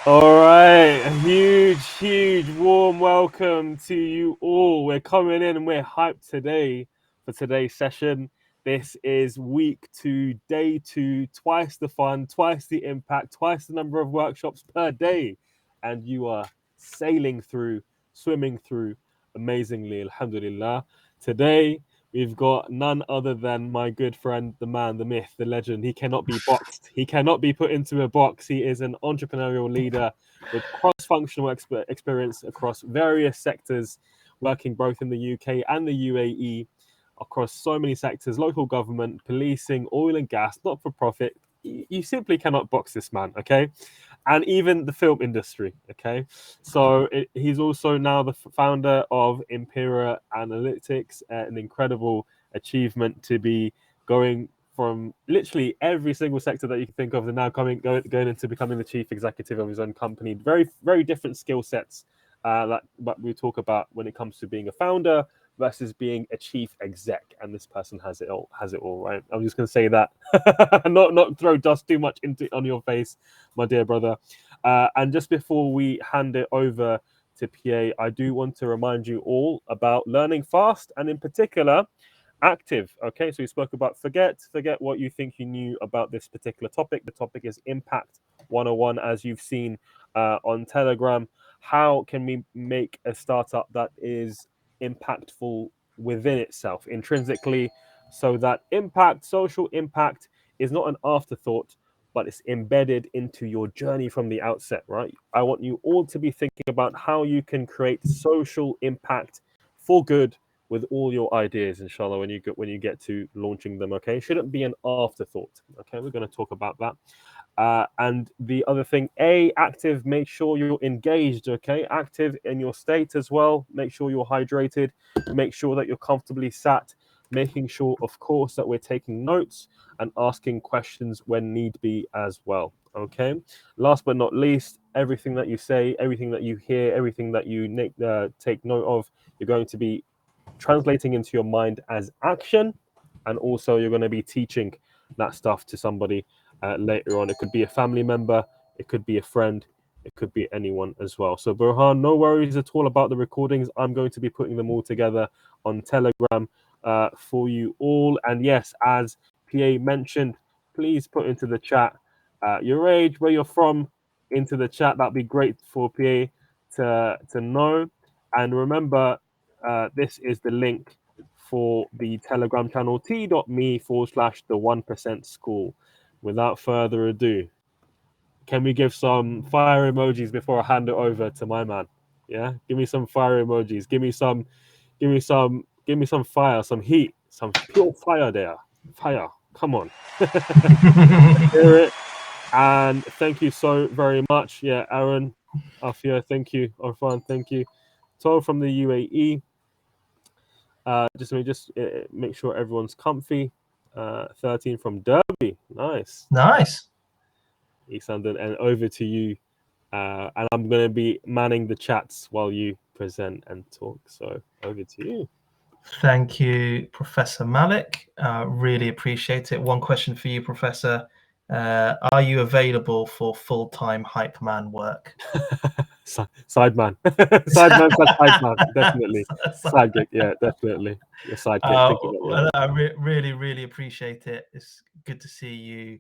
All right, a huge, warm welcome to you all. We're coming in and we're hyped today for today's session. This is week 2, day 2, twice the fun, twice the impact, twice the number of workshops per day. And you are sailing through, swimming through amazingly, alhamdulillah. Today, we've got none other than my good friend, the man, the myth, the legend. He cannot be boxed. He cannot be put into a box. He is an entrepreneurial leader with cross-functional experience across various sectors, working both in the UK and the UAE, across so many sectors: local government, policing, oil and gas, not-for-profit. You simply cannot box this man, okay? And even the film industry, okay? So he's also now the founder of Impera Analytics, an incredible achievement to be going from literally every single sector that you can think of, and now going into becoming the chief executive of his own company. Very different skill sets that what we talk about when it comes to being a founder versus being a chief exec, and this person has it all, right? I'm just going to say that, not throw dust too much into on your face, my dear brother. And just before we hand it over to Pye, I do want to remind you all about learning fast, and in particular active. Okay, so we spoke about forget what you think you knew about this particular topic. The topic is impact 101, as you've seen on Telegram. How can we make a startup that is impactful within itself intrinsically, so that social impact is not an afterthought, but it's embedded into your journey from the outset, right? I want you all to be thinking about how you can create social impact for good with all your ideas, inshallah, when you get to launching them. Okay, shouldn't be an afterthought. Okay, we're going to talk about that. And the other thing, active, make sure you're engaged, okay? Active in your state as well. Make sure you're hydrated. Make sure that you're comfortably sat. Making sure, of course, that we're taking notes and asking questions when need be as well, okay? Last but not least, everything that you say, everything that you hear, everything that you take note of, you're going to be translating into your mind as action, and also you're going to be teaching that stuff to somebody later on. It could be a family member, it could be a friend, it could be anyone as well. So Burhan, no worries at all about the recordings. I'm going to be putting them all together on Telegram for you all. And yes, as PA mentioned, please put into the chat your age, where you're from, into the chat. That'd be great for PA to know. And remember, this is the link for the Telegram channel, t.me/the 1%School. Without further ado, can we give some fire emojis before I hand it over to my man? Yeah, give me some fire emojis. Give me some fire, some heat, some pure fire there. Fire, come on. Hear it. And thank you so very much. Yeah, Aaron, Afia, thank you. Orfan, thank you. So from the UAE, just make sure everyone's comfy. 13 from Derby, nice. Nice. East London, and over to you. And I'm going to be manning the chats while you present and talk. So over to you. Thank you, Professor Malik. Really appreciate it. One question for you, Professor. Are you available for full-time hype man work? Sideman. Sideman slash hype man. Definitely. Side gig. Yeah, definitely. Your sidekick. Think about that. I really appreciate it. It's good to see you.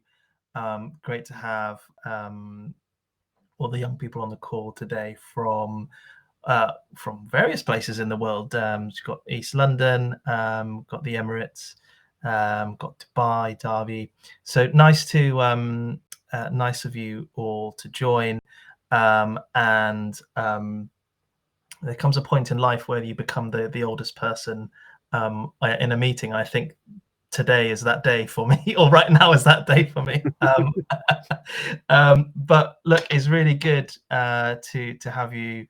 Great to have all the young people on the call today from various places in the world. You've got East London, got the Emirates, got Dubai, Derby. So nice of you all to join. And there comes a point in life where you become the oldest person in a meeting. I think today is that day for me, or right now is that day for me. But look, it's really good to have you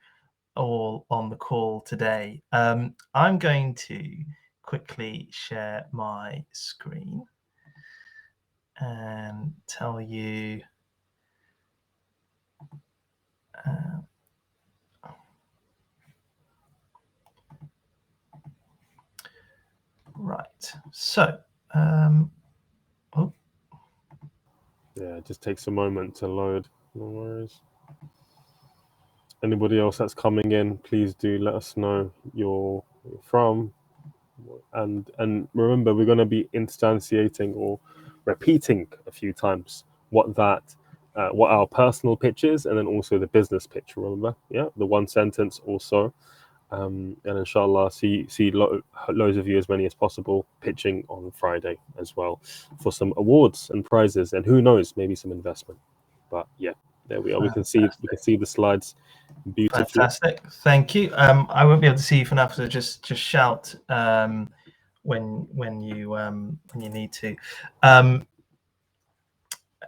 all on the call today. I'm going to quickly share my screen and tell you right. So Yeah, it just takes a moment to load. No worries. Anybody else that's coming in, please do let us know you're from. And remember, we're going to be instantiating or repeating a few times what our personal pitch is, and then also the business pitch. Remember, yeah, the one sentence also. And inshallah, see loads of you, as many as possible, pitching on Friday as well for some awards and prizes, and who knows, maybe some investment. But yeah, there we are. We can see the slides beautifully. Fantastic, thank you. I won't be able to see you for now, so just shout when you need to.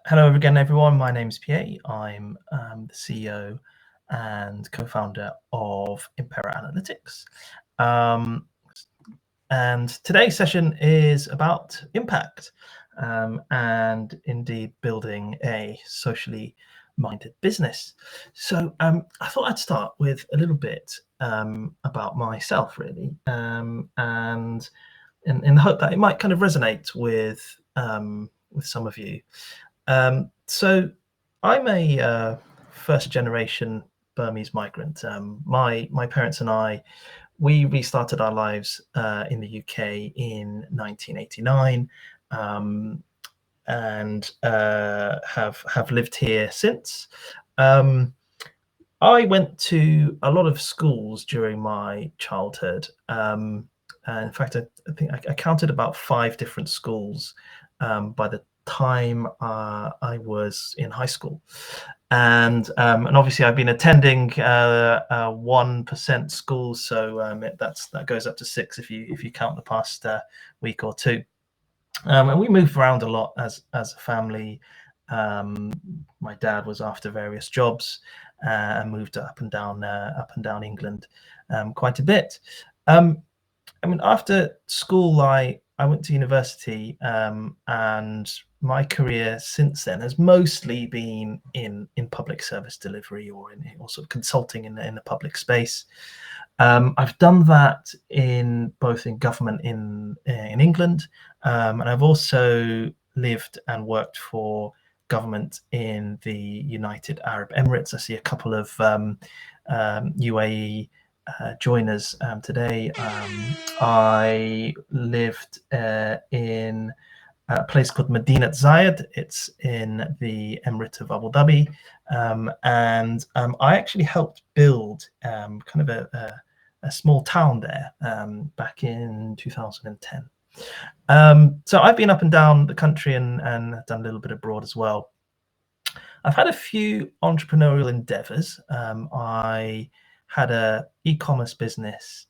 Hello again, everyone. My name's Pye. I'm the CEO and co-founder of Impera Analytics. And today's session is about impact and indeed building a socially minded business. So I thought I'd start with a little bit about myself, really, and in the hope that it might kind of resonate with some of you. So I'm a first generation Burmese migrant. My parents and I, we restarted our lives in the UK in 1989, and have lived here since. I went to a lot of schools during my childhood. And in fact, I think I counted about 5 different schools by the time I was in high school. And obviously I've been attending 1%School, so that goes up to 6 if you count the past week or two. And we moved around a lot as a family. My dad was after various jobs and moved up and down England quite a bit. I mean, after school, I went to university, and my career since then has mostly been in public service delivery or sort of consulting in the public space. I've done that both in government in England, and I've also lived and worked for government in the United Arab Emirates. I see a couple of UAE joiners today. I lived in a place called Medinat Zayed. It's in the Emirate of Abu Dhabi, and I actually helped build kind of a small town there back in 2010. So I've been up and down the country and done a little bit abroad as well. I've had a few entrepreneurial endeavors. I had a e-commerce business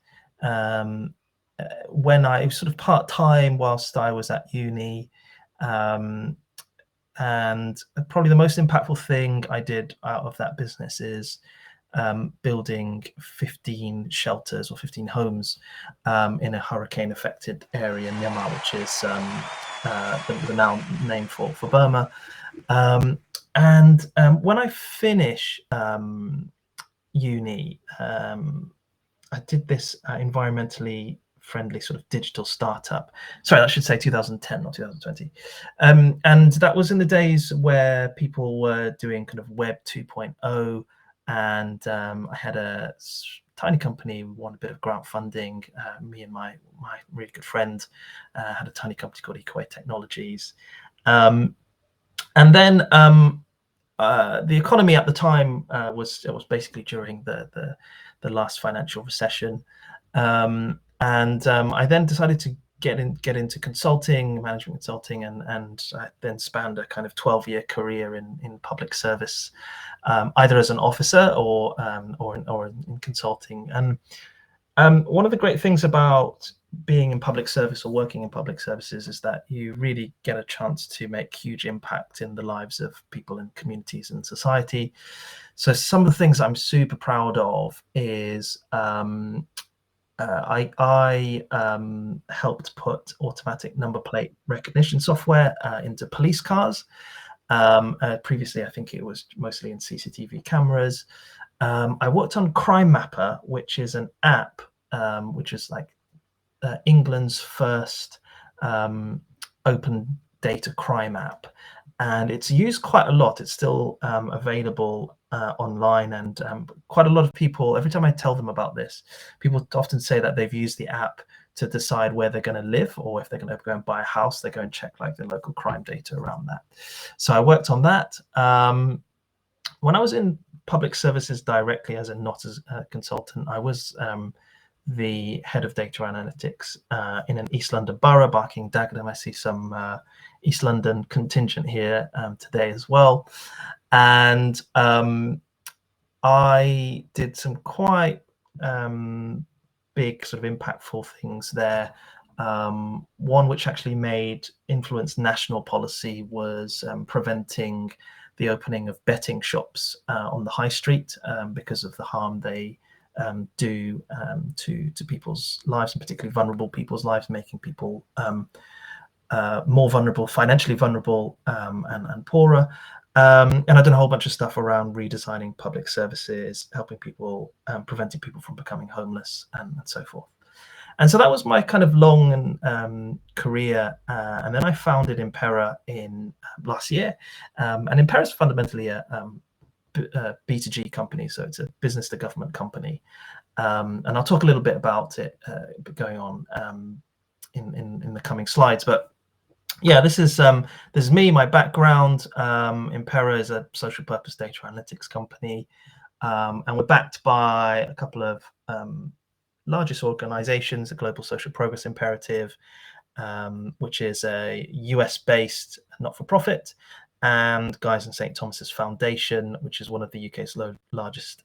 when I was sort of part-time whilst I was at uni. And probably the most impactful thing I did out of that business is building 15 shelters or 15 homes in a hurricane-affected area in Myanmar, which is the now name for Burma. And when I finish uni, I did this environmentally friendly sort of digital startup. Sorry, I should say 2010, not 2020. And that was in the days where people were doing kind of Web 2.0. And I had a tiny company, won a bit of grant funding. Me and my really good friend had a tiny company called Equate Technologies. And then the economy at the time was basically during the last financial recession, and I then decided to get into consulting, management consulting, and I then spanned a kind of 12-year career in public service, either as an officer or in consulting. And one of the great things about being in public service or working in public services is that you really get a chance to make huge impact in the lives of people in communities and society. So some of the things I'm super proud of is I helped put automatic number plate recognition software into police cars. Previously, I think it was mostly in CCTV cameras. I worked on Crime Mapper, which is an app which is like England's first open data crime app. and it's used quite a lot. It's still available online, and quite a lot of people, every time I tell them about this, people often say that they've used the app to decide where they're going to live, or if they're going to go and buy a house, they go and check like the local crime data around that. So I worked on that. When I was in public services directly as a consultant, I was the head of data analytics in an East London borough, Barking Dagenham. I see some East London contingent here today as well. And I did some quite big sort of impactful things there. One which actually influenced national policy was preventing the opening of betting shops on the high street because of the harm they do to people's lives, and particularly vulnerable people's lives, making people more vulnerable, financially vulnerable, and poorer. And I've done a whole bunch of stuff around redesigning public services, helping people, preventing people from becoming homeless, and so forth. And so that was my kind of long career. And then I founded Impera in last year. And Impera is fundamentally a B2G company, so it's a business to government company. And I'll talk a little bit about it going on in the coming slides. But yeah, this is me, my background. Impera is a social purpose data analytics company, and we're backed by a couple of largest organizations: the Global Social Progress Imperative, which is a US-based not-for-profit, and Guy's and St Thomas's Foundation, which is one of the UK's largest,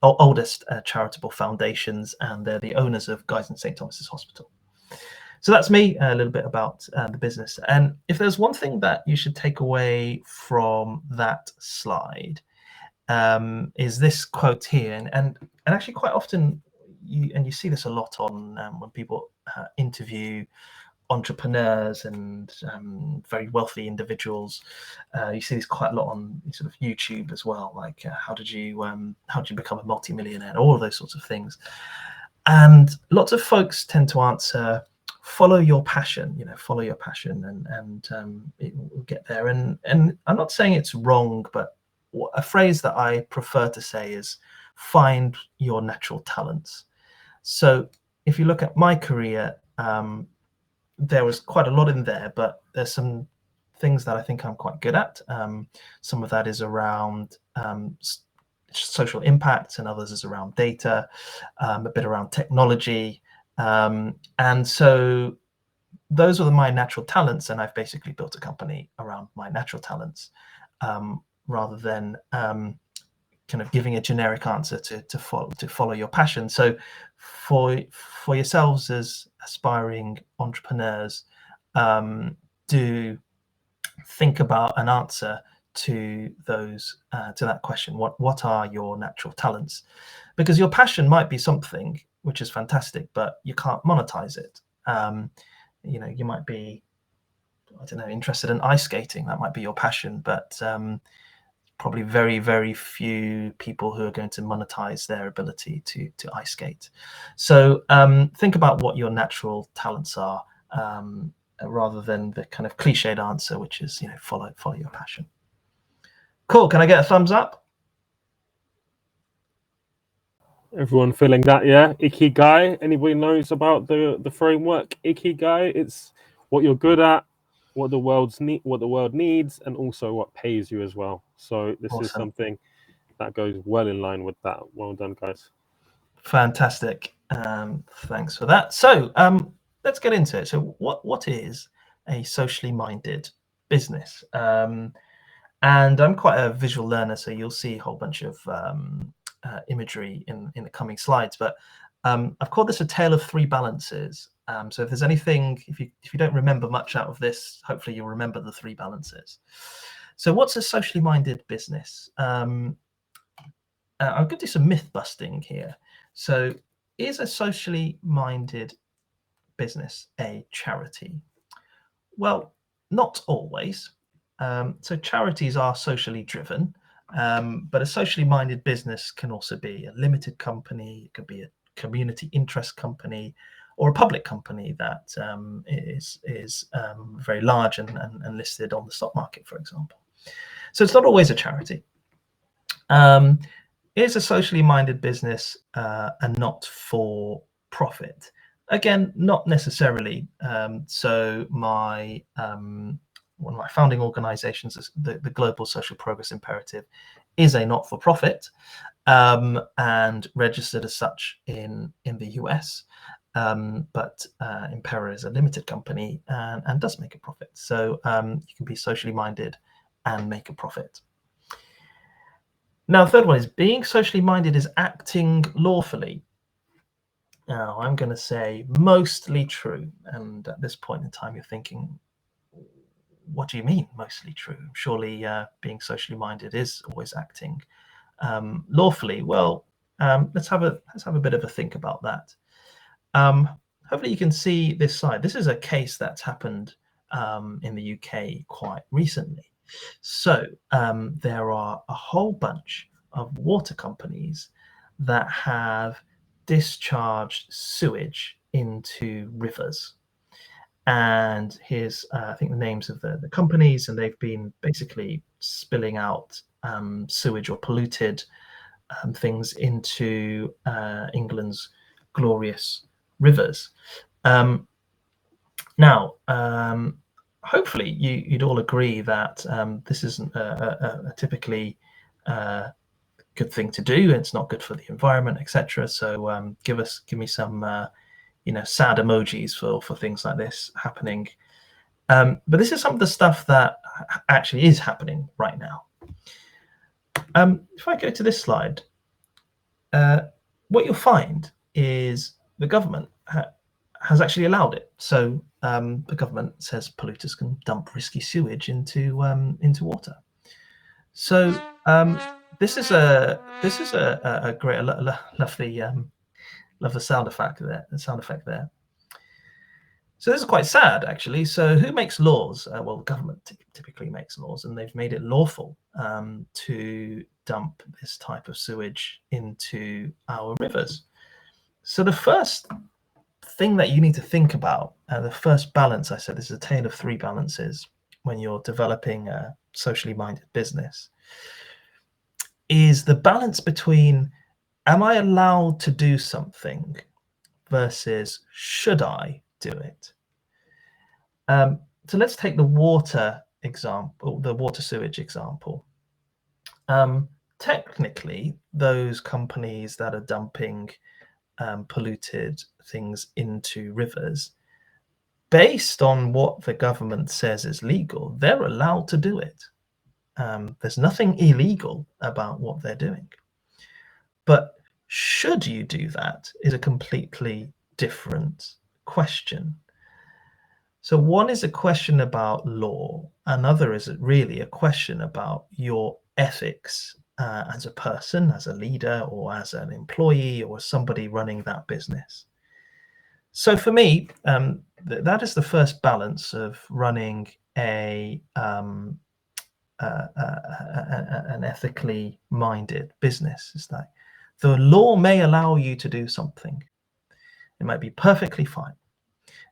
oldest charitable foundations, and they're the owners of Guy's and St Thomas's Hospital. So that's me, a little bit about the business. And if there's one thing that you should take away from that slide, is this quote here. And actually quite often, you see this a lot on when people interview entrepreneurs and very wealthy individuals. You see this quite a lot on sort of YouTube as well, like how did you become a multimillionaire, all of those sorts of things. And lots of folks tend to answer, follow your passion, follow your passion, and it will get there. And I'm not saying it's wrong, but a phrase that I prefer to say is find your natural talents. So if you look at my career, there was quite a lot in there, but there's some things that I think I'm quite good at. Some of that is around social impact, and others is around data, a bit around technology. And so those are my natural talents, and I've basically built a company around my natural talents, rather than kind of giving a generic answer to follow your passion. So for yourselves as aspiring entrepreneurs, do think about an answer to that question. What are your natural talents? Because your passion might be something which is fantastic, but you can't monetize it. You might be, I don't know, interested in ice skating. That might be your passion, but probably very, very few people who are going to monetize their ability to ice skate. So think about what your natural talents are, rather than the kind of cliched answer, which is, follow your passion. Cool. Can I get a thumbs up? Everyone feeling that, yeah? Ikigai. Anybody knows about the framework Ikigai? It's what you're good at, what the world needs, and also what pays you as well. So this is something that goes well in line with that. Well done, guys. Fantastic. Thanks for that. So let's get into it. So what is a socially minded business? And I'm quite a visual learner, so you'll see a whole bunch of imagery in the coming slides. But I've called this a tale of three balances. So if there's anything, if you don't remember much out of this, hopefully you'll remember the three balances. So what's a socially minded business? I'm going to do some myth busting here. So is a socially minded business a charity? Well, not always. So charities are socially driven, but a socially minded business can also be a limited company. It could be a community interest company, or a public company that is very large and listed on the stock market, for example. So it's not always a charity. Is a socially minded business a not for profit? Again, not necessarily. So my one of my founding organizations, the Global Social Progress Imperative, is a not for profit and registered as such in the US. But Impera is a limited company and does make a profit. So you can be socially minded and make a profit. Now, the third one is being socially minded is acting lawfully. Now, I'm going to say mostly true. And at this point in time, you're thinking, what do you mean mostly true? Surely being socially minded is always acting lawfully. Well, let's have a bit of a think about that. Hopefully you can see this slide. This is a case that's happened in the UK quite recently. So there are a whole bunch of water companies that have discharged sewage into rivers. And here's, I think, the names of the companies, and they've been basically spilling out sewage or polluted things into England's glorious rivers. Now, hopefully you'd all agree that this isn't a typically good thing to do. It's not good for the environment, etc. So give me some sad emojis for things like this happening. But this is some of the stuff that actually is happening right now. If I go to this slide, what you'll find is the government has actually allowed it. So the government says polluters can dump risky sewage into water. So this is a great, love the sound effect there. So this is quite sad, actually. So who makes laws? Well, the government typically makes laws, and they've made it lawful to dump this type of sewage into our rivers. So the first thing that you need to think about, the first balance, I said this is a tale of three balances when you're developing a socially minded business, is the balance between am I allowed to do something versus should I do it? So let's take the water example, the water sewage example. Technically, those companies that are dumping polluted things into rivers, based on what the government says is legal, they're allowed to do it. There's nothing illegal about what they're doing. But should you do that is a completely different question. So one is a question about law, another is really a question about your ethics as a person, as a leader, or as an employee, or somebody running that business. So for me, that is the first balance of running an ethically minded business. Is that the law may allow you to do something. It might be perfectly fine,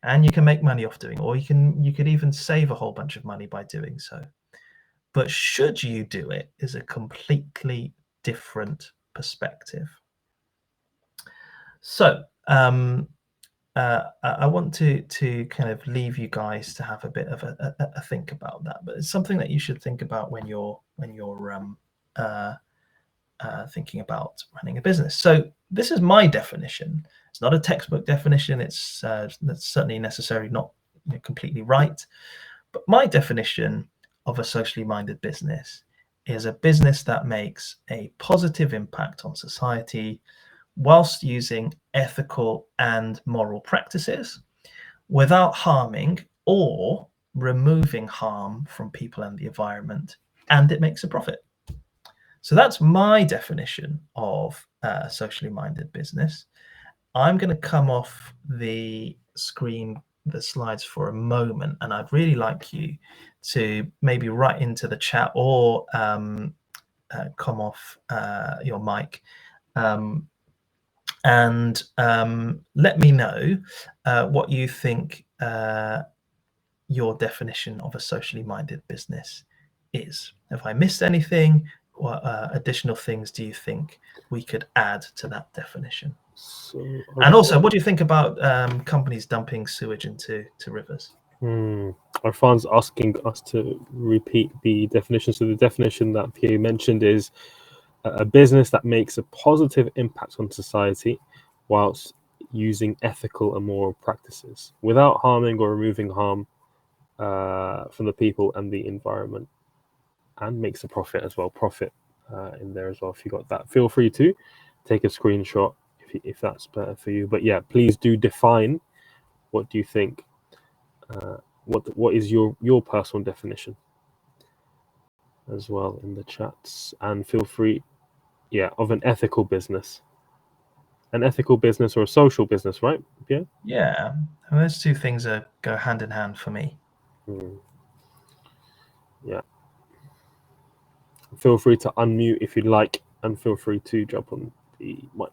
and you can make money off doing it, or you could even save a whole bunch of money by doing so. But should you do it is a completely different perspective. So I want to kind of leave you guys to have a bit of a think about that. But it's something that you should think about when you're thinking about running a business. So this is my definition. It's not a textbook definition. It's that's certainly necessarily not completely right. But my definition of a socially minded business is a business that makes a positive impact on society whilst using ethical and moral practices without harming or removing harm from people and the environment, and it makes a profit. So that's my definition of a socially minded business. I'm going to come off the screen, the slides, for a moment, and I'd really like you to maybe write into the chat or come off your mic And let me know what you think your definition of a socially minded business is. Have I missed anything? What additional things do you think we could add to that definition? So, And also, what do you think about companies dumping sewage into rivers? our fans asking us to repeat the definition. So the definition that Pye mentioned is a business that makes a positive impact on society whilst using ethical and moral practices without harming or removing harm from the people and the environment, and makes a profit as well. Profit in there as well. If you got that, feel free to take a screenshot if that's better for you. But yeah, please do define. What do you think? What is your personal definition as well in the chats? And feel free, of an ethical business. An ethical business or a social business, right? Yeah. Yeah, those two things go hand in hand for me. Yeah. Feel free to unmute if you'd like, and feel free to jump on the mic.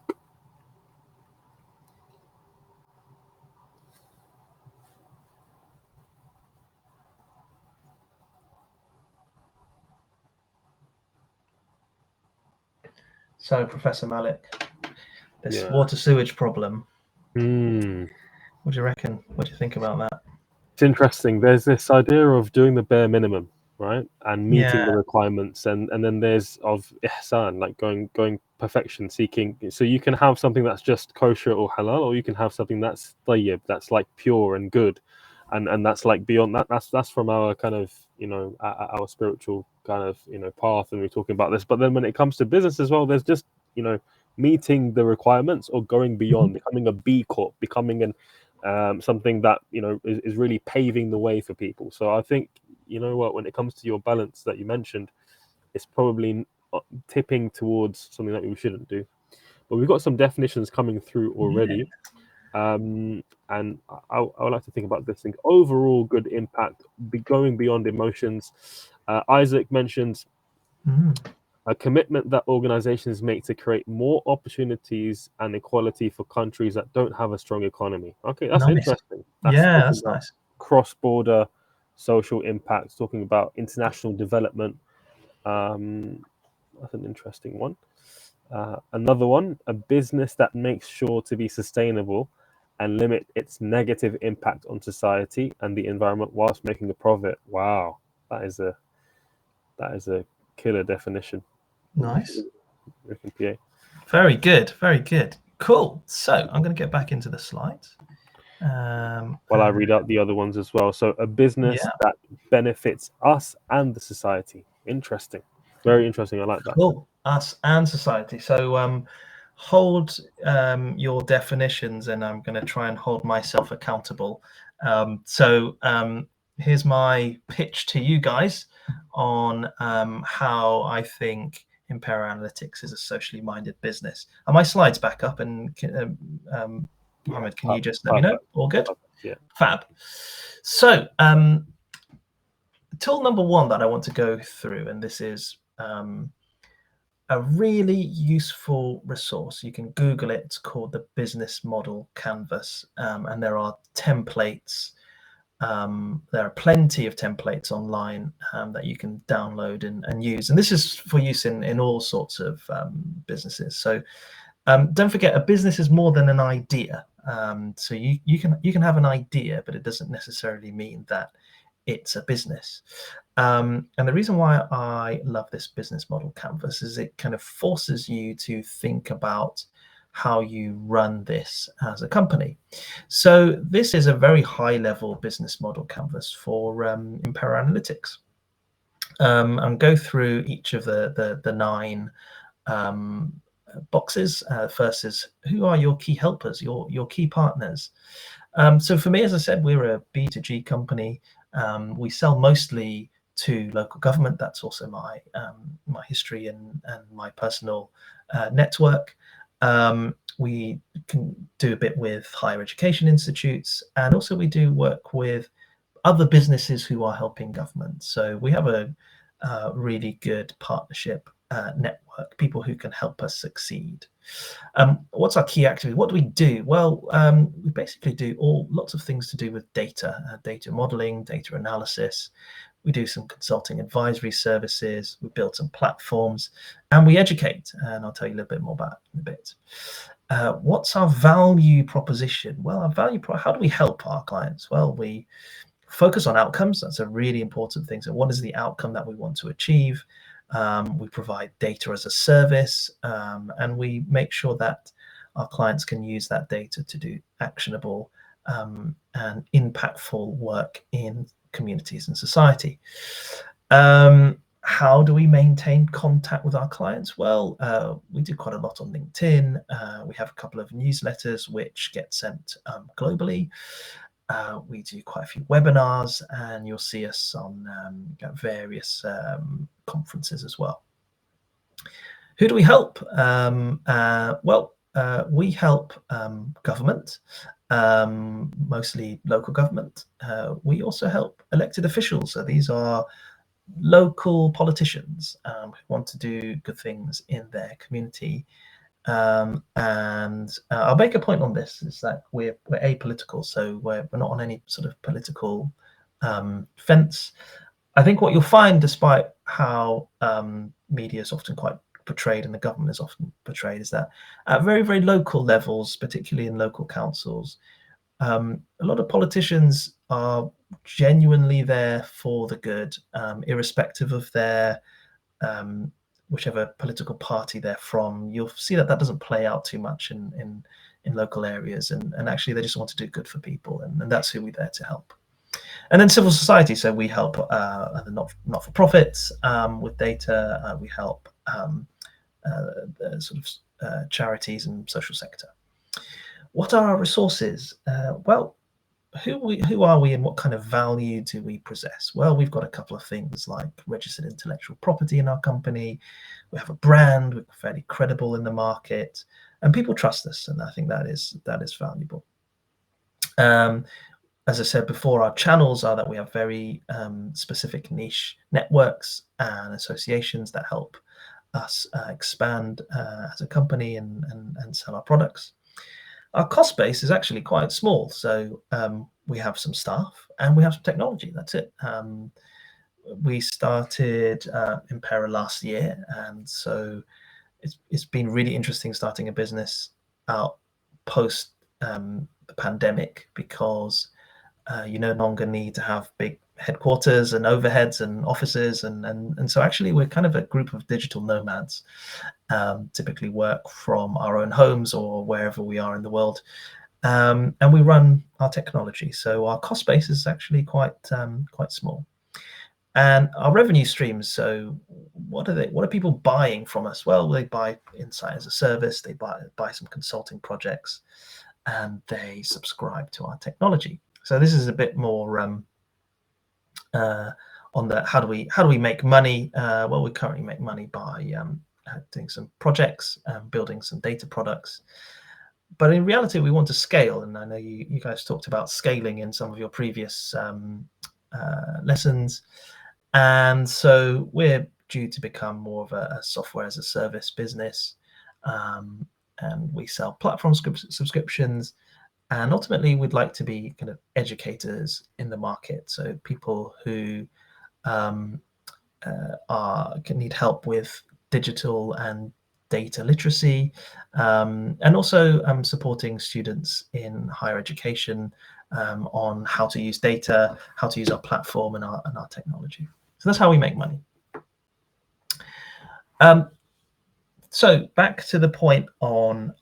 So, Professor Malik, this water sewage problem. What do you reckon? What do you think about that? It's interesting. There's this idea of doing the bare minimum, right, and meeting the requirements, and then there's of ihsan, like going perfection seeking. So you can have something that's just kosher or halal, or you can have something that's tayyib, that's like pure and good, and that's like beyond that. That's from our kind of our spiritual kind of path, and we're talking about this. But then when it comes to business as well, there's just meeting the requirements or going beyond, becoming a B Corp, becoming an something that is really paving the way for people. So I think when it comes to your balance that you mentioned, it's probably tipping towards something that we shouldn't do. But we've got some definitions coming through already, and I would like to think about this thing. Overall good impact, going beyond emotions. Isaac mentions a commitment that organizations make to create more opportunities and equality for countries that don't have a strong economy. Okay, that's interesting. That's nice. Cross-border social impacts, talking about international development. That's an interesting one. Another one, a business that makes sure to be sustainable and limit its negative impact on society and the environment whilst making a profit. Wow, that is a killer definition. Nice. Very good. Very good. Cool. So I'm going to get back into the slides. While I read out the other ones as well. So a business that benefits us and the society. Interesting. Very interesting. I like that. Cool. Us and society. So hold your definitions, and I'm going to try and hold myself accountable. So here's my pitch to you guys on how I think Impera Analytics is a socially minded business. Are my slides back up? And Mohammed, can you just let me know? All good? Yeah. Fab. So tool number one that I want to go through, and this is a really useful resource. You can Google it. It's called the Business Model Canvas, and there are templates. There are plenty of templates online that you can download and use. And this is for use in all sorts of businesses. So don't forget, a business is more than an idea. So you can have an idea, but it doesn't necessarily mean that it's a business. And the reason why I love this business model canvas is it kind of forces you to think about how you run this as a company. So this is a very high level business model canvas for Impera Analytics. And go through each of the 9 boxes. First is, who are your key helpers, your key partners? So for me, as I said, we're a B2G company. We sell mostly to local government. That's also my history and my personal network. We can do a bit with higher education institutes, and also we do work with other businesses who are helping government. So we have a really good partnership network, people who can help us succeed. What's our key activity? What do we do? Well, we basically do lots of things to do with data, data modeling, data analysis. We do some consulting advisory services. We build some platforms, and we educate. And I'll tell you a little bit more about it in a bit. What's our value proposition? Well, how do we help our clients? Well, we focus on outcomes. That's a really important thing. So what is the outcome that we want to achieve? We provide data as a service, and we make sure that our clients can use that data to do actionable and impactful work in communities and society. How do we maintain contact with our clients? Well, we do quite a lot on LinkedIn. We have a couple of newsletters which get sent globally. We do quite a few webinars, and you'll see us on various conferences as well. Who do we help? We help government, mostly local government. We also help elected officials. So these are local politicians who want to do good things in their community. And I'll make a point on this, is that we're apolitical, so we're not on any sort of political fence. I think what you'll find, despite how media is often quite portrayed and the government is often portrayed, is that at very, very local levels, particularly in local councils, a lot of politicians are genuinely there for the good, irrespective of their whichever political party they're from. You'll see that doesn't play out too much in local areas, and actually they just want to do good for people, and that's who we're there to help. And then civil society, so we help the not-for-profits with data. We help the sort of charities and social sector. What are our resources? Well, who are we and what kind of value do we possess? Well, we've got a couple of things like registered intellectual property in our company. We have a brand, we're fairly credible in the market, and people trust us, and I think that is valuable. As I said before, our channels are that we have very specific niche networks and associations that help us expand as a company and sell our products. Our cost base is actually quite small, so we have some staff and we have some technology. That's it. We started Impera last year, and so it's been really interesting starting a business out post the pandemic, because you no longer need to have big headquarters and overheads and offices, and so actually we're kind of a group of digital nomads. Typically work from our own homes or wherever we are in the world, and we run our technology. So our cost base is actually quite small, and our revenue streams. So what are people buying from us? Well, they buy Insight as a service, they buy some consulting projects, and they subscribe to our technology. So this is a bit more on the how do we make money. Well, we currently make money by doing some projects, building some data products. But in reality, we want to scale, and I know you guys talked about scaling in some of your previous lessons, and so we're due to become more of a software as a service business, and we sell platform subscriptions, and ultimately we'd like to be kind of educators in the market, so people who need help with digital and data literacy, and also supporting students in higher education on how to use data, how to use our platform and our technology. So that's how we make money. So back to the point on,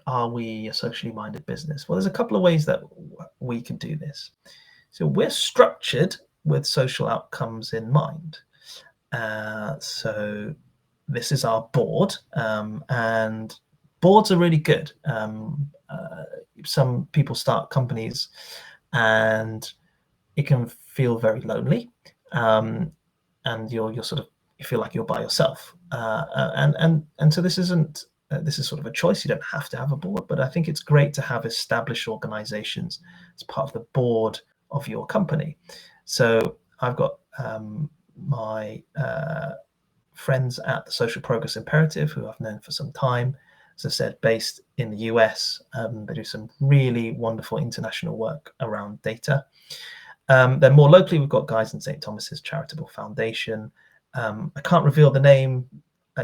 are we a socially minded business? Well, there's a couple of ways that we can do this. So we're structured with social outcomes in mind. So this is our board, and boards are really good. Some people start companies and it can feel very lonely, and you feel like you're by yourself, and so this is sort of a choice. You don't have to have a board, but I think it's great to have established organizations as part of the board of your company. So I've got my friends at the Social Progress Imperative, who I've known for some time. As I said, based in the US. They do some really wonderful international work around data. Then more locally, we've got guys in St. Thomas's Charitable Foundation. I can't reveal the name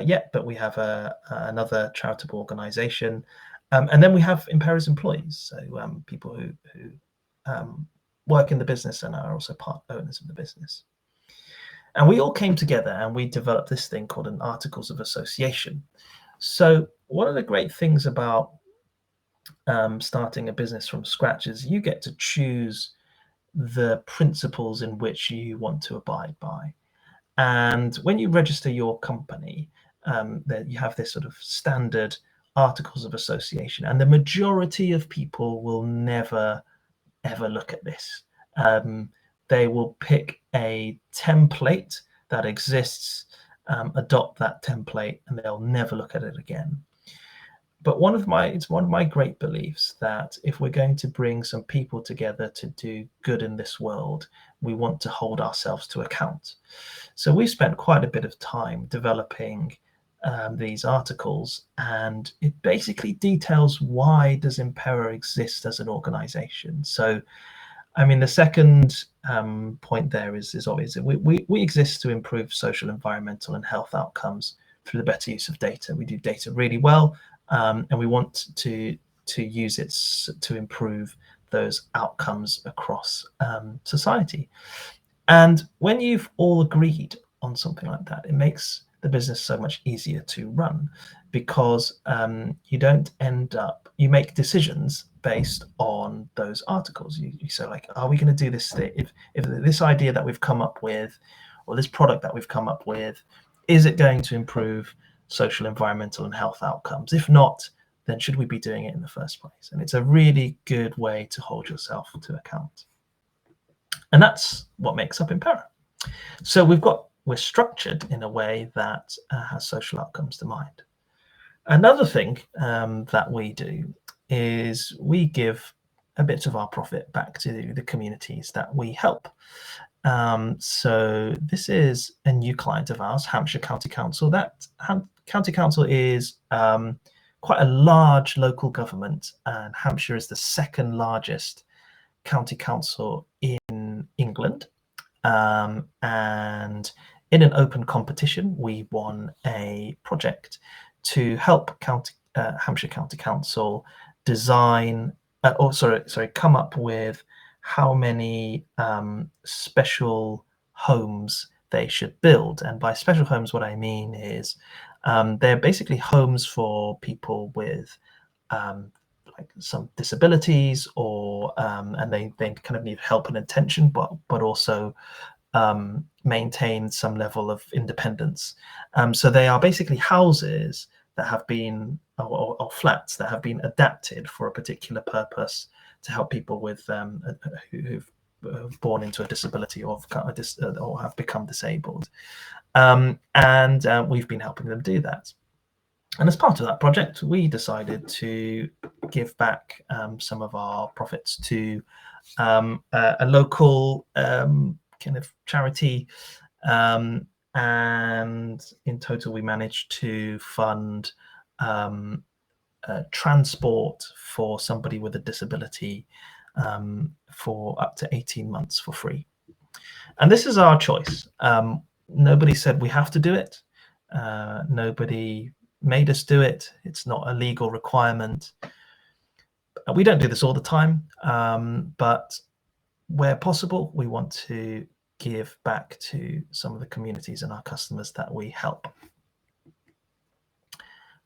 yet, but we have another charitable organization. And then we have Impera's employees, so people who work in the business and are also part owners of the business. And we all came together and we developed this thing called an Articles of Association. So one of the great things about starting a business from scratch is you get to choose the principles in which you want to abide by. And when you register your company, that you have this sort of standard Articles of Association, and the majority of people will never ever look at this. They will pick a template that exists, adopt that template, and they'll never look at it again. But it's one of my great beliefs that if we're going to bring some people together to do good in this world, we want to hold ourselves to account. So we spent quite a bit of time developing these articles, and it basically details why does Impera exist as an organization. So I mean, the second point there is obvious. We exist to improve social, environmental, and health outcomes through the better use of data. We do data really well, and we want to use it to improve those outcomes across society. And when you've all agreed on something like that, it makes the business so much easier to run, because you don't end up, you make decisions based on those articles. You say, like, are we going to do this thing? If this idea that we've come up with, or this product that we've come up with, is it going to improve social, environmental, and health outcomes? If not, then should we be doing it in the first place? And it's a really good way to hold yourself to account. And that's what makes up Impera. So we're structured in a way that has social outcomes to mind. Another thing that we do is we give a bit of our profit back to the communities that we help. So this is a new client of ours, Hampshire County Council. That County Council is quite a large local government, and Hampshire is the second largest county council in England. And in an open competition, we won a project to help Hampshire County Council design, come up with how many special homes they should build. And by special homes, what I mean is they're basically homes for people with like some disabilities, or and they kind of need help and attention, but also maintain some level of independence. So they are basically houses that have been, or flats that have been adapted for a particular purpose to help people with who've born into a disability or have become disabled. And we've been helping them do that. And as part of that project, we decided to give back some of our profits to a local kind of charity. And in total, we managed to fund transport for somebody with a disability for up to 18 months for free. And this is our choice. Nobody said we have to do it. Nobody made us do it. It's not a legal requirement. We don't do this all the time, but where possible, we want to give back to some of the communities and our customers that we help.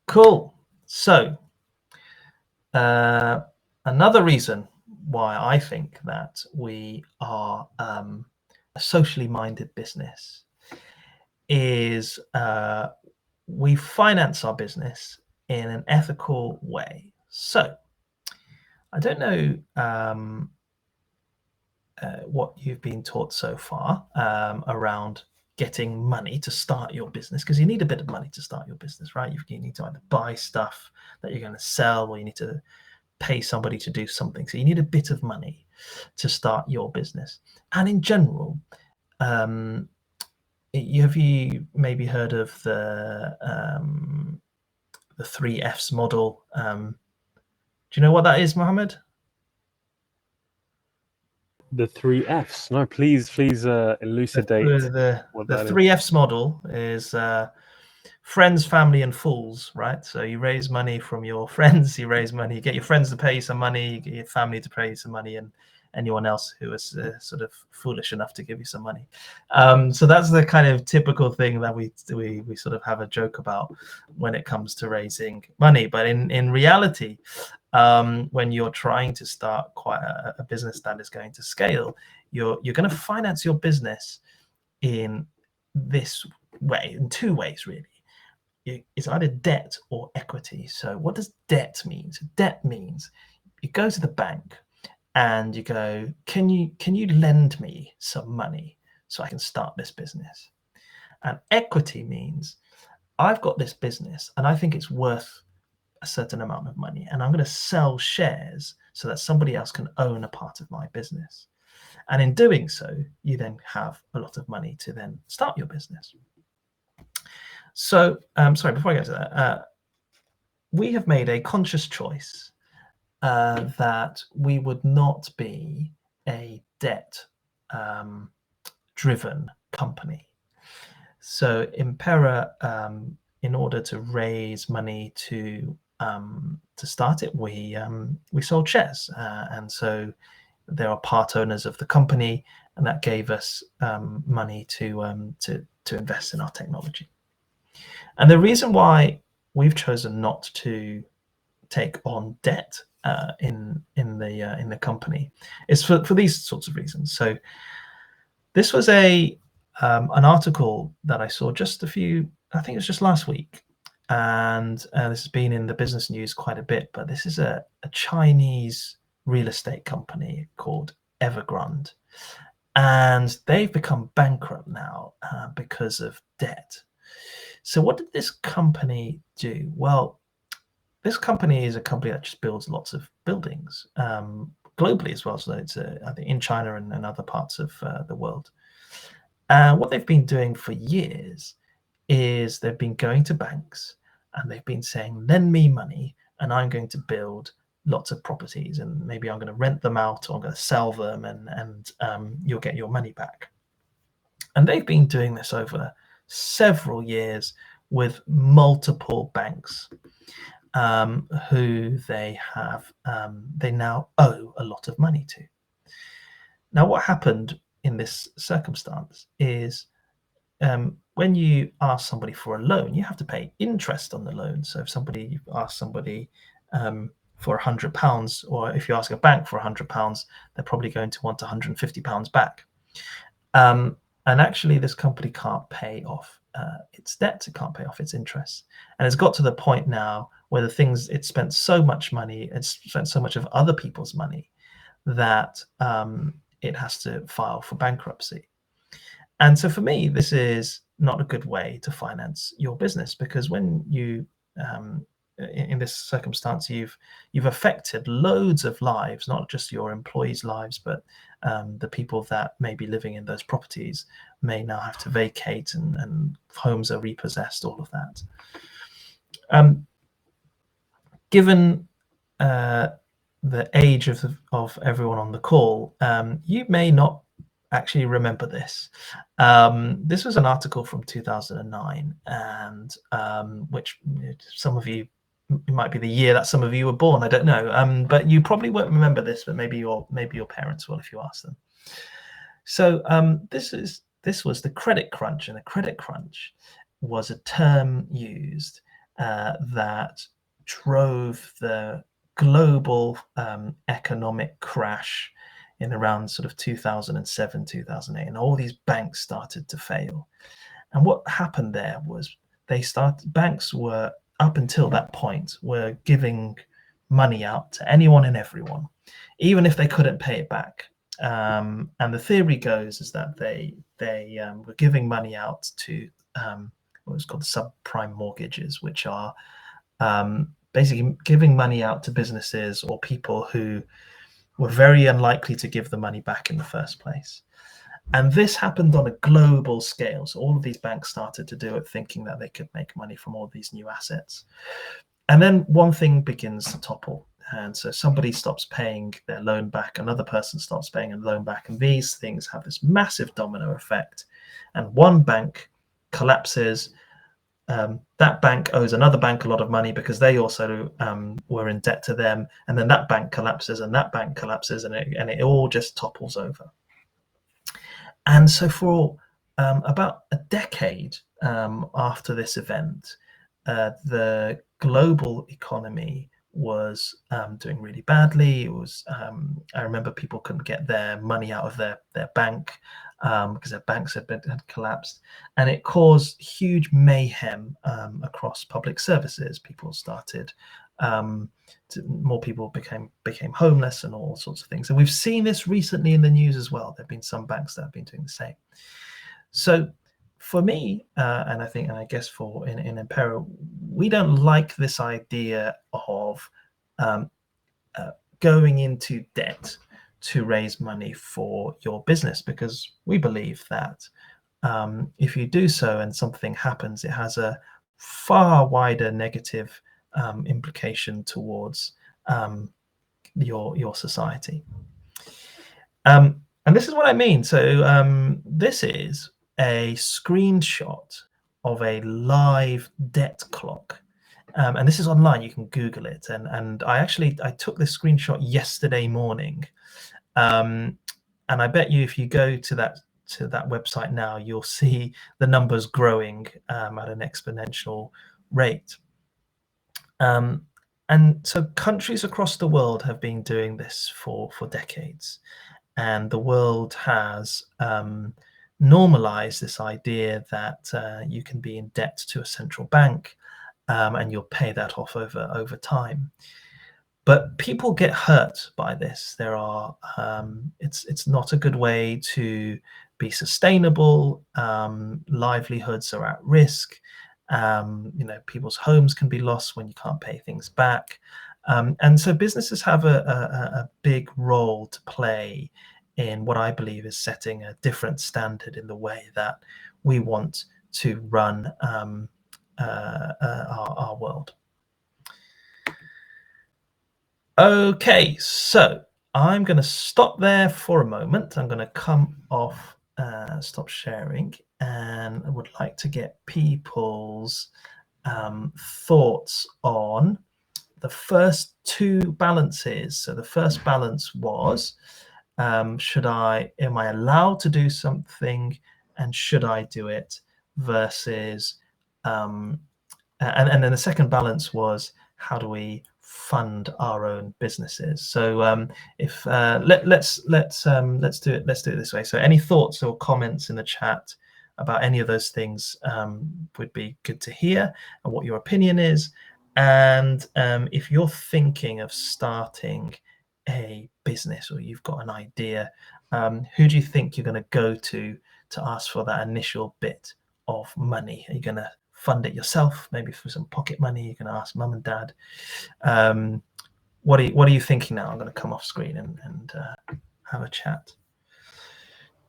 Cool. So another reason why I think that we are a socially minded business is we finance our business in an ethical way. So I don't know what you've been taught so far around getting money to start your business, because you need a bit of money to start your business, right? You need to either buy stuff that you're going to sell, or you need to pay somebody to do something. So you need a bit of money to start your business. And in general, have you maybe heard of the 3Fs model? Do you know what that is, Mohammed? The 3 Fs. No, please elucidate what The that is. 3Fs model is friends, family, and fools, right? So you raise money from your friends, you get your friends to pay you some money, you get your family to pay you some money, and anyone else who is sort of foolish enough to give you some money. So that's the kind of typical thing that we sort of have a joke about when it comes to raising money. But in reality, when you're trying to start quite a business that is going to scale, you're going to finance your business in this way, in two ways really. It's either debt or equity. So what does debt mean? So debt means you go to the bank and you go, can you lend me some money so I can start this business? And equity means I've got this business and I think it's worth a certain amount of money, and I'm going to sell shares so that somebody else can own a part of my business. And in doing so, you then have a lot of money to then start your business. So, sorry, before I get to that, we have made a conscious choice that we would not be a debt driven company. So, Impera, in order to raise money to start it, we sold shares, and so there are part owners of the company, and that gave us money to invest in our technology. And the reason why we've chosen not to take on debt in the company is for these sorts of reasons. So this was an article that I saw just I think it was just last week, and this has been in the business news quite a bit. But this is a Chinese real estate company called Evergrande, and they've become bankrupt now because of debt. So what did this company do? Well, this company is a company that just builds lots of buildings globally as well. So it's I think in China and other parts of the world. And what they've been doing for years is they've been going to banks and they've been saying, lend me money and I'm going to build lots of properties, and maybe I'm going to rent them out or I'm going to sell them, and you'll get your money back. And they've been doing this over several years with multiple banks who they now owe a lot of money to. Now, what happened in this circumstance is when you ask somebody for a loan, you have to pay interest on the loan. So if you ask somebody for £100, or if you ask a bank for £100, they're probably going to want £150 back. And actually, this company can't pay off its debts. It can't pay off its interest. And it's got to the point now where it spent so much money, it's spent so much of other people's money that it has to file for bankruptcy. And so for me, this is not a good way to finance your business, because when you in this circumstance, you've affected loads of lives, not just your employees' lives, but the people that may be living in those properties may now have to vacate, and homes are repossessed, all of that. Given the age of everyone on the call, you may not actually remember this. This was an article from 2009, and which some of you, it might be the year that some of you were born. I don't know, but you probably won't remember this. But maybe your parents will if you ask them. So this was the credit crunch, and the credit crunch was a term used that drove the global economic crash in around sort of 2007, 2008, and all these banks started to fail. And what happened there was banks were, up until that point, were giving money out to anyone and everyone, even if they couldn't pay it back. And the theory goes is that they were giving money out to what was called subprime mortgages, which are basically giving money out to businesses or people who were very unlikely to give the money back in the first place. And this happened on a global scale. So all of these banks started to do it, thinking that they could make money from all these new assets. And then one thing begins to topple. And so somebody stops paying their loan back, another person stops paying a loan back. And these things have this massive domino effect. And one bank collapses. That bank owes another bank a lot of money because they also were in debt to them. And then that bank collapses and that bank collapses, and it all just topples over. And so for about a decade after this event, the global economy was doing really badly. It was I remember people couldn't get their money out of their bank because their banks had collapsed, and it caused huge mayhem across public services. People started more people became homeless and all sorts of things. And we've seen this recently in the news as well. There have been some banks that have been doing the same. So for me, and I guess for in Impera, we don't like this idea of going into debt to raise money for your business, because we believe that if you do so and something happens, it has a far wider negative implication towards your society. And this is what I mean. So this is a screenshot of a live debt clock. And this is online. You can Google it. And I took this screenshot yesterday morning. And I bet you if you go to that website now, you'll see the numbers growing at an exponential rate. And so countries across the world have been doing this for decades. And the world has normalized this idea that you can be in debt to a central bank and you'll pay that off over time. But people get hurt by this. It's not a good way to be sustainable. Livelihoods are at risk. People's homes can be lost when you can't pay things back. And so businesses have a big role to play in what I believe is setting a different standard in the way that we want to run our world. Okay, so I'm going to stop there for a moment. I'm going to come off, stop sharing, and I would like to get people's thoughts on the first two balances. So the first balance was, am I allowed to do something, and should I do it, versus, and then the second balance was, how do we fund our own businesses? So if let's do it this way. So any thoughts or comments in the chat about any of those things would be good to hear, and what your opinion is. And if you're thinking of starting a business, or you've got an idea, who do you think you're going to go to ask for that initial bit of money? Are you going to fund it yourself, maybe for some pocket money? You're going to ask mum and dad. What are you thinking now? I'm going to come off screen and have a chat.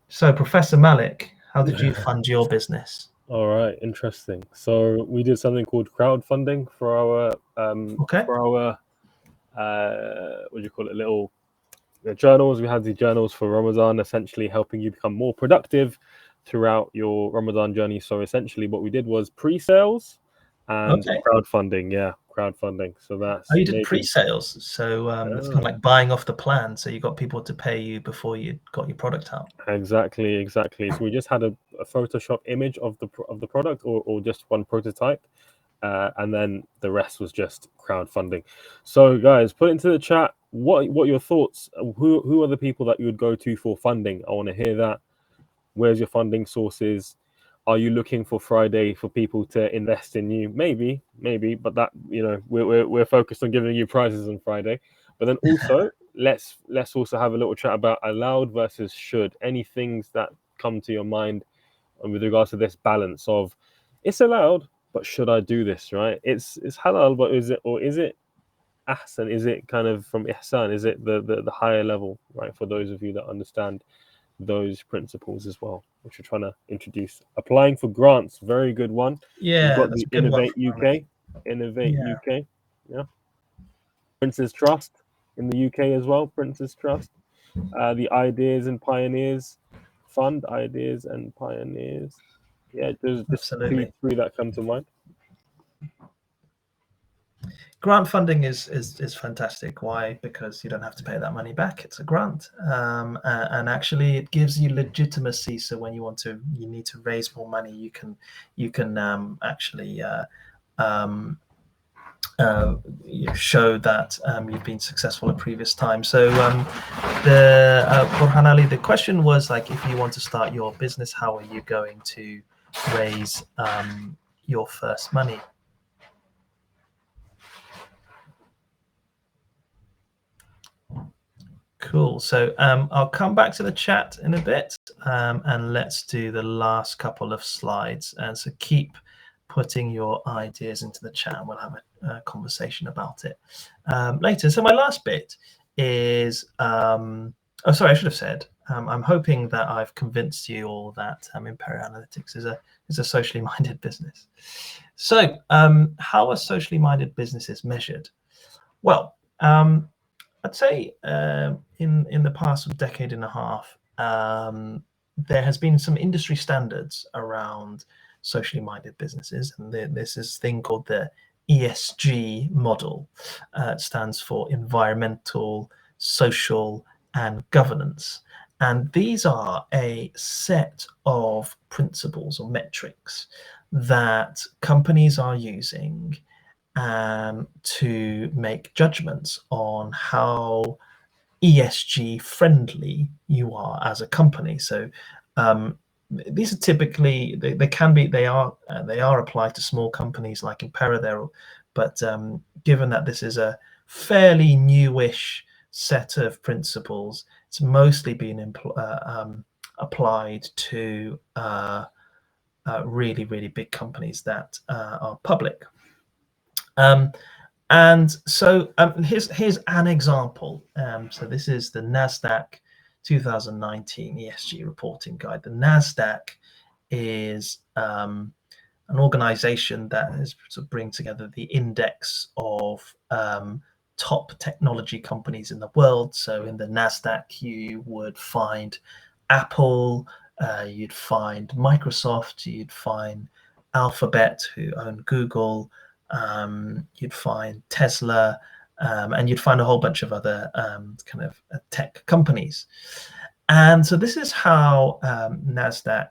So Professor Malik, how did you fund your business? All right, interesting. So we did something called crowdfunding for our what do you call it, little journals. We had the journals for Ramadan, essentially helping you become more productive throughout your Ramadan journey. So essentially what we did was pre-sales and crowdfunding. Crowdfunding. So that's you did pre-sales. So it's kind of like buying off the plan. So you got people to pay you before you got your product out. Exactly. So we just had a Photoshop image of the product, or just one prototype, and then the rest was just crowdfunding. So guys, put into the chat what your thoughts. Who are the people that you would go to for funding? I want to hear that. Where's your funding sources? Are you looking for Friday for people to invest in you? Maybe, but that, we're focused on giving you prizes on Friday. But then also let's also have a little chat about allowed versus should. Any things that come to your mind with regards to this balance of, it's allowed, but should I do this? Right? It's halal, but is it ahsan? Is it kind of from ihsan? Is it the higher level? Right? For those of you that understand those principles as well, which we're trying to introduce. Applying for grants, very good one. We've Yeah, got that's the a good one. Innovate Yeah, UK, yeah. Prince's Trust in the UK as well. Prince's Trust, the Ideas and Pioneers Fund, Ideas and Pioneers. Yeah, there's just two, absolutely. three that come to mind. Grant funding is fantastic. Why? Because you don't have to pay that money back. It's a grant, and actually it gives you legitimacy. So when you need to raise more money, you can actually show that you've been successful at previous times. So the Burhan Ali, the question was like, if you want to start your business, how are you going to raise your first money? Cool. So I'll come back to the chat in a bit, and let's do the last couple of slides. And so keep putting your ideas into the chat, and we'll have a conversation about it later. So my last bit is, oh, sorry, I should have said, I'm hoping that I've convinced you all that Impera Analytics is a socially minded business. So how are socially minded businesses measured? Well, I'd say in the past decade and a half, there has been some industry standards around socially minded businesses, and this is a thing called the ESG model. It stands for environmental, social, and governance. And these are a set of principles or metrics that companies are using to make judgments on how ESG friendly you are as a company. So these are typically they are applied to small companies like Impera there, but given that this is a fairly newish set of principles, it's mostly been applied to really big companies that are public. And so here's an example. So this is the NASDAQ 2019 ESG reporting guide. The NASDAQ is an organization that is to bring together the index of top technology companies in the world. So in the NASDAQ, you would find Apple, you'd find Microsoft, you'd find Alphabet, who own Google, you'd find Tesla, and you'd find a whole bunch of other kind of tech companies. And so this is how NASDAQ,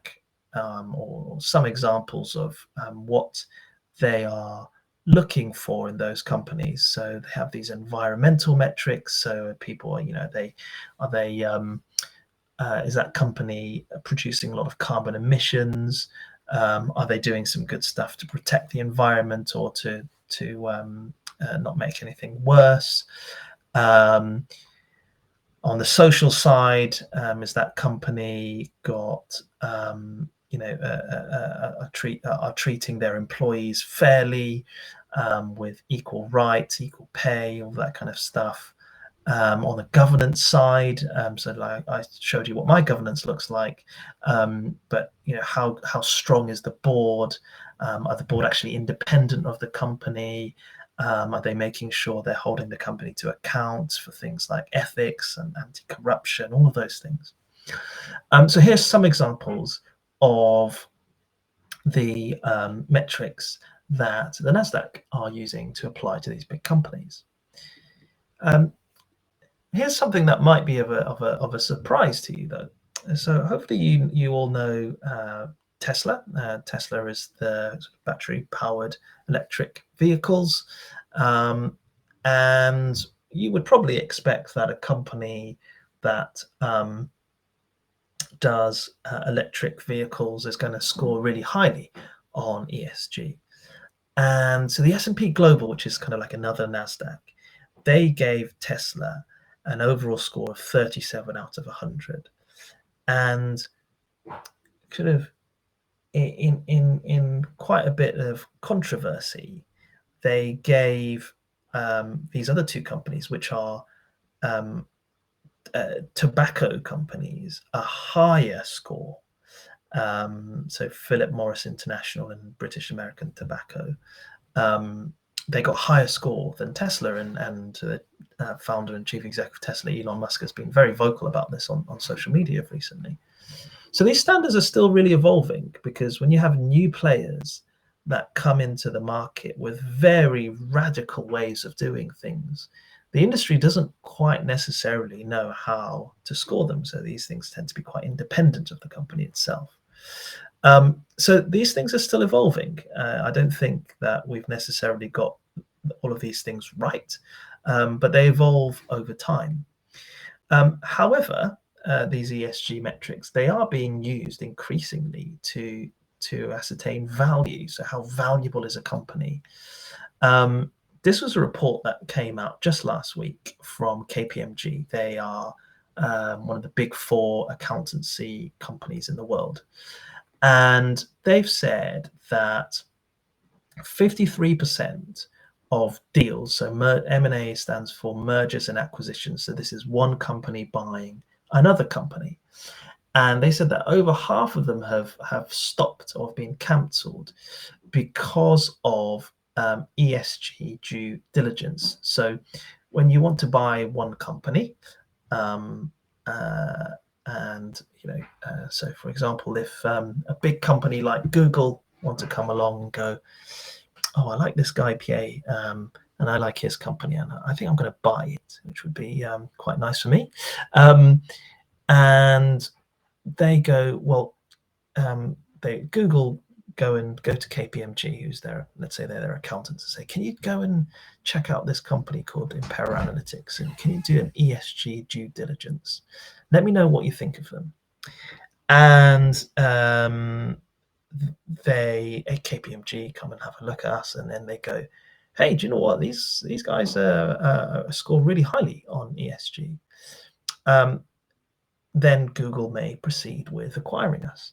or some examples of what they are looking for in those companies. So they have these environmental metrics. So people are, is that company producing a lot of carbon emissions? Are they doing some good stuff to protect the environment or to not make anything worse? On the social side, is that company got are treating their employees fairly, with equal rights, equal pay, all that kind of stuff? On the governance side, so like I showed you what my governance looks like, but how strong is the board? Are the board actually independent of the company? Are they making sure they're holding the company to account for things like ethics and anti-corruption, all of those things? So here's some examples of the metrics that the NASDAQ are using to apply to these big companies. Here's something that might be of a surprise to you, though. So hopefully you all know Tesla. Tesla is the battery-powered electric vehicles, and you would probably expect that a company that does electric vehicles is going to score really highly on ESG. And so the S&P Global, which is kind of like another NASDAQ, they gave Tesla an overall score of 37 out of 100. And kind of in quite a bit of controversy, they gave these other two companies, which are tobacco companies a higher score. So Philip Morris International and British American Tobacco, they got higher score than Tesla, and founder and chief executive of Tesla, Elon Musk, has been very vocal about this on social media recently. So these standards are still really evolving, because when you have new players that come into the market with very radical ways of doing things, the industry doesn't quite necessarily know how to score them. So these things tend to be quite independent of the company itself. So these things are still evolving. I don't think that we've necessarily got all of these things right, but they evolve over time. However, these ESG metrics, they are being used increasingly to ascertain value. So how valuable is a company? This was a report that came out just last week from KPMG. They are one of the big 4 accountancy companies in the world. And they've said that 53% of deals, so M&A stands for mergers and acquisitions. So this is one company buying another company. And they said that over half of them have stopped or been cancelled because of ESG due diligence. So when you want to buy one company, and so for example, if a big company like Google want to come along and go, oh, I like this guy Pye, and I like his company, and I think I'm going to buy it, which would be quite nice for me. And they go, well, Google go to KPMG, who's their, let's say they're their accountants, and say, can you go and check out this company called Impera Analytics, and can you do an ESG due diligence? Let me know what you think of them. And KPMG come and have a look at us, and then they go, hey, do you know what, these guys score really highly on ESG. Then Google may proceed with acquiring us.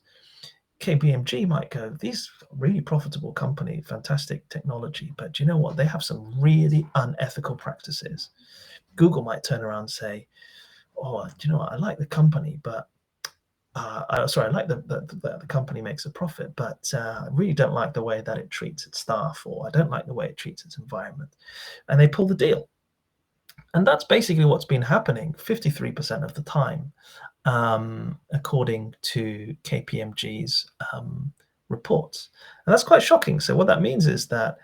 KPMG might go, these really profitable company, fantastic technology, but do you know what, they have some really unethical practices. Google might turn around and say, oh, do you know what, I like the company, but I like the company makes a profit, but I really don't like the way that it treats its staff, or I don't like the way it treats its environment. And they pull the deal. And that's basically what's been happening 53% of the time, according to KPMG's reports. And that's quite shocking. So what that means is that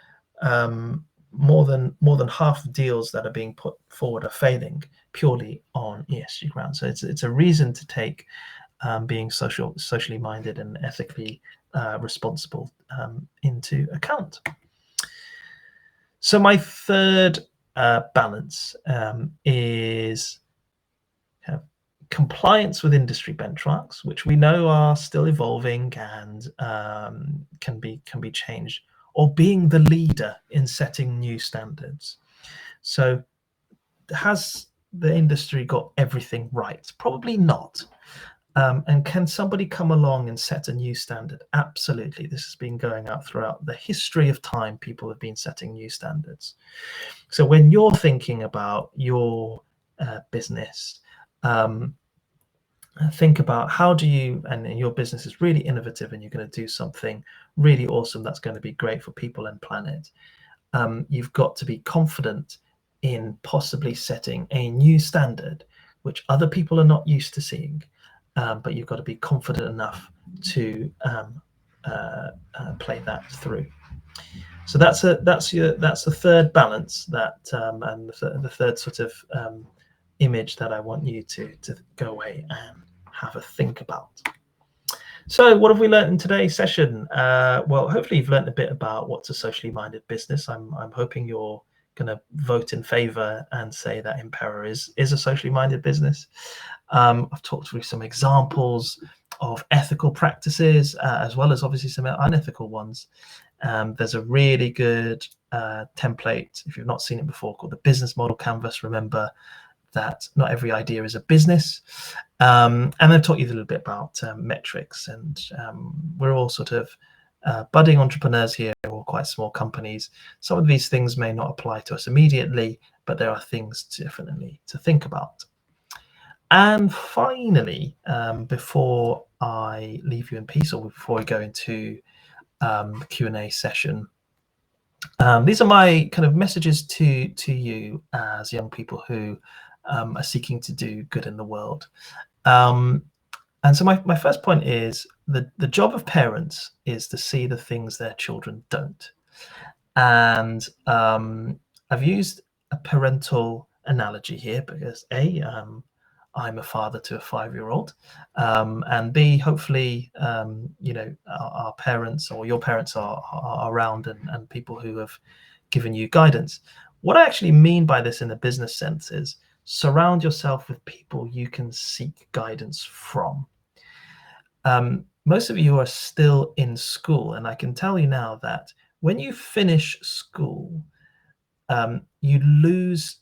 more than half the deals that are being put forward are failing purely on ESG grounds. So it's a reason to take being socially minded and ethically responsible into account. So my third balance is compliance with industry benchmarks, which we know are still evolving and can be changed, or being the leader in setting new standards. So has the industry got everything right? Probably not. And can somebody come along and set a new standard? Absolutely. This has been going out throughout the history of time. People have been setting new standards. So when you're thinking about your business, think about how do you, and your business is really innovative and you're going to do something really awesome that's going to be great for people and planet. You've got to be confident in possibly setting a new standard which other people are not used to seeing. But you've got to be confident enough to play that through. So that's the third balance, that and the third sort of image that I want you to go away and have a think about. So what have we learned in today's session? Well, hopefully you've learned a bit about what's a socially minded business. I'm hoping you're going to vote in favor and say that Impera is a socially minded business. I've talked through some examples of ethical practices, as well as obviously some unethical ones. There's a really good template, if you've not seen it before, called the Business Model Canvas. Remember that not every idea is a business. And I've taught you a little bit about metrics, and we're all sort of budding entrepreneurs here, or quite small companies. Some of these things may not apply to us immediately, but there are things definitely to think about. And finally, before I leave you in peace, or before we go into the Q&A session, these are my kind of messages to you as young people who are seeking to do good in the world. And so my first point is the job of parents is to see the things their children don't. And I've used a parental analogy here because I'm a father to a 5-year-old, and B, hopefully, our parents or your parents are around and people who have given you guidance. What I actually mean by this in the business sense is surround yourself with people you can seek guidance from. Most of you are still in school, and I can tell you now that when you finish school, you lose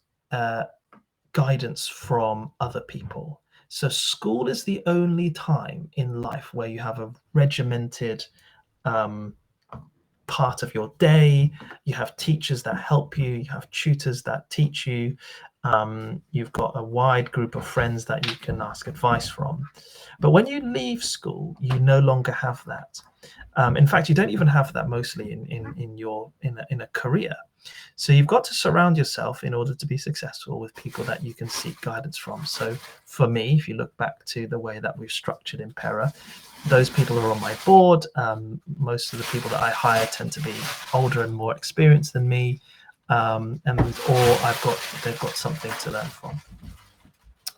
guidance from other people. So school is the only time in life where you have a regimented part of your day. You have teachers that help you. You have tutors that teach you. You've got a wide group of friends that you can ask advice from. But when you leave school, you no longer have that. In fact, you don't even have that mostly in a career. So you've got to surround yourself in order to be successful with people that you can seek guidance from. So for me, if you look back to the way that we've structured Impera, those people are on my board. Most of the people that I hire tend to be older and more experienced than me, or they've got something to learn from.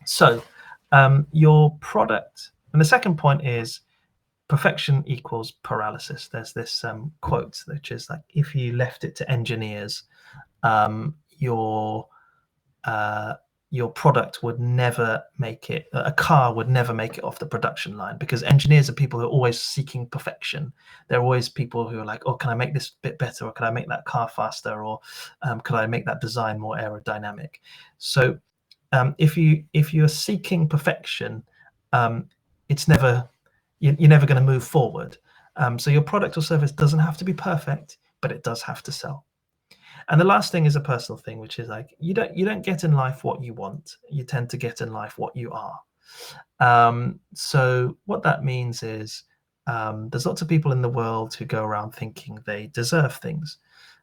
So your product, and the second point is perfection equals paralysis. There's this quote which is like, if you left it to engineers, your product would never make it, a car would never make it off the production line, because engineers are people who are always seeking perfection. They're always people who are like, oh, can I make this bit better, or can I make that car faster, or can I make that design more aerodynamic? So if you're seeking perfection, it's never, you're never going to move forward. So your product or service doesn't have to be perfect, but it does have to sell. And the last thing is a personal thing, which is like, you don't get in life what you want. You tend to get in life what you are. So what that means is there's lots of people in the world who go around thinking they deserve things,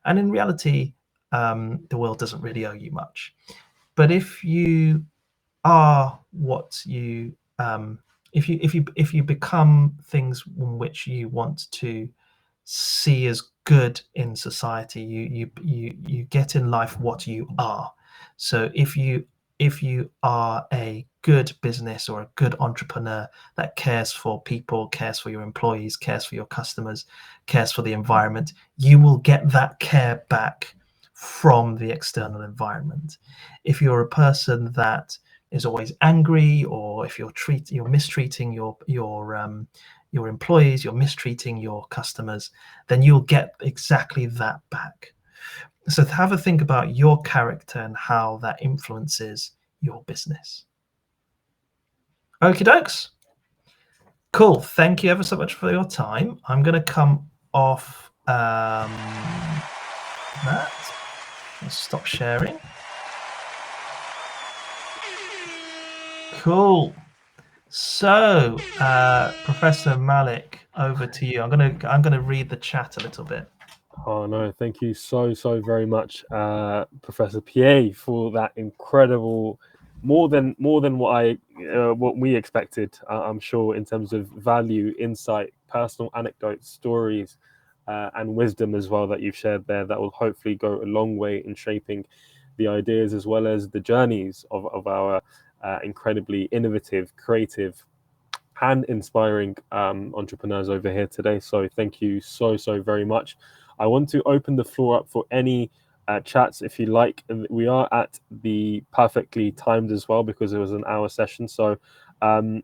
and in reality, the world doesn't really owe you much. But if you are what you if you become things in which you want to see as good in society, you get in life what you are. So if you are a good business or a good entrepreneur that cares for people, cares for your employees, cares for your customers, cares for the environment, you will get that care back from the external environment. If you're a person that is always angry, or if you're mistreating your employees, you're mistreating your customers, then you'll get exactly that back. So have a think about your character and how that influences your business. Okie dokes. Cool. Thank you ever so much for your time. I'm going to come off that. I'll stop sharing. Cool. So, Professor Malik, over to you. I'm gonna read the chat a little bit. Oh no, thank you so very much, Professor Pye, for that incredible, more than what we expected. I'm sure, in terms of value, insight, personal anecdotes, stories, and wisdom as well that you've shared there. That will hopefully go a long way in shaping the ideas as well as the journeys of our incredibly innovative, creative, and inspiring entrepreneurs over here today. So thank you so very much. I want to open the floor up for any chats if you like. We are at the perfectly timed as well, because it was an hour session. So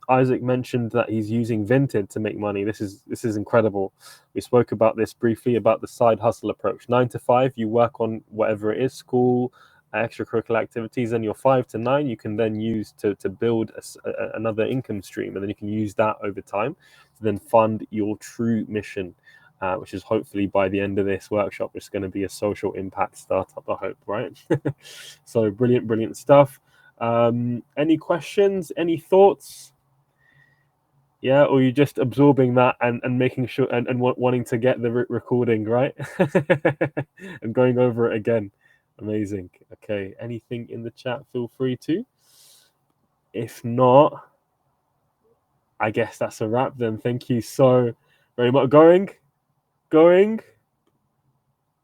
Isaac mentioned that he's using Vinted to make money. This is incredible. We spoke about this briefly, about the side hustle approach. 9 to 5, you work on whatever it is, school, extracurricular activities, and your 5 to 9 you can then use to build another income stream, and then you can use that over time to then fund your true mission, which is hopefully by the end of this workshop, it's going to be a social impact startup, I hope, right? So brilliant stuff. Any questions? Any thoughts? Yeah, or you're just absorbing that and making sure and wanting to get the recording right and going over it again. Amazing. Okay, anything in the chat, feel free to. If not, I guess that's a wrap then. Thank you so very much. Going,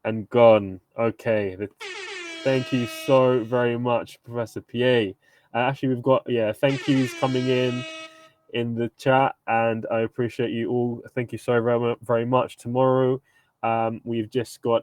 and gone. Okay. Thank you so very much, Professor Pye. Actually, we've got thank yous coming in the chat, and I appreciate you all. Thank you so very much. Tomorrow, we've just got